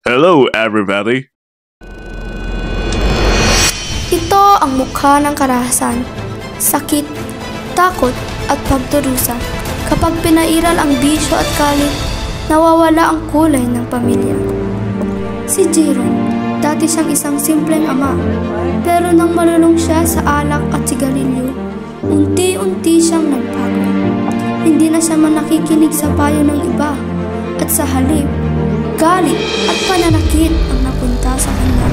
Hello, everybody! Ito ang mukha ng karahasan, sakit, takot at pagdurusa. Kapag pinairal ang bisyo at galit, nawawala ang kulay ng pamilya. Si Jeron, dati siyang isang simpleng ama, pero nang marunong siya sa alak at sigarilyo, unti-unti siyang nagbago. Hindi na siya man nakikinig sa payo ng iba, at sa halip, galit at pananakit ang napunta sa kanya.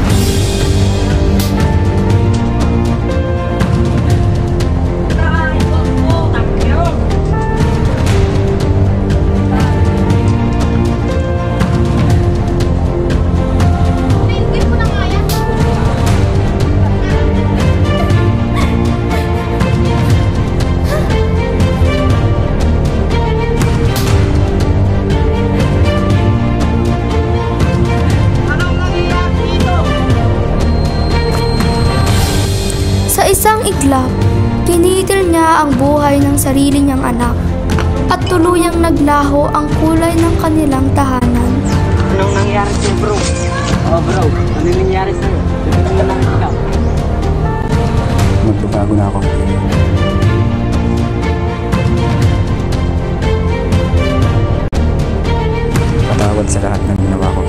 Sa isang iglap, kinitil niya ang buhay ng sarili niyang anak at tuluyang naglaho ang kulay ng kanilang tahanan. Anong nangyari sa'yo, bro? Oh, bro. Ano nangyari sa'yo? Ano nangyari ka? Magbabago na ako. Patawad sa lahat ng ginawa ko.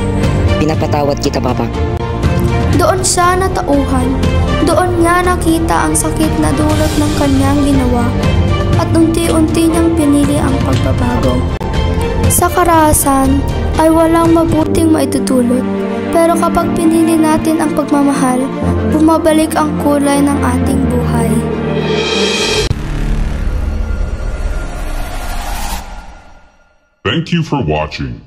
Pinapatawad kita, Papa. Doon siya natauhan. Doon niya nakita ang sakit na dulot ng kanyang ginawa at unti-unti niyang pinili ang pagbabago. Sa karahasan ay walang mabuting maitutulot, pero kapag pinili natin ang pagmamahal, bumabalik ang kulay ng ating buhay. Thank you for watching.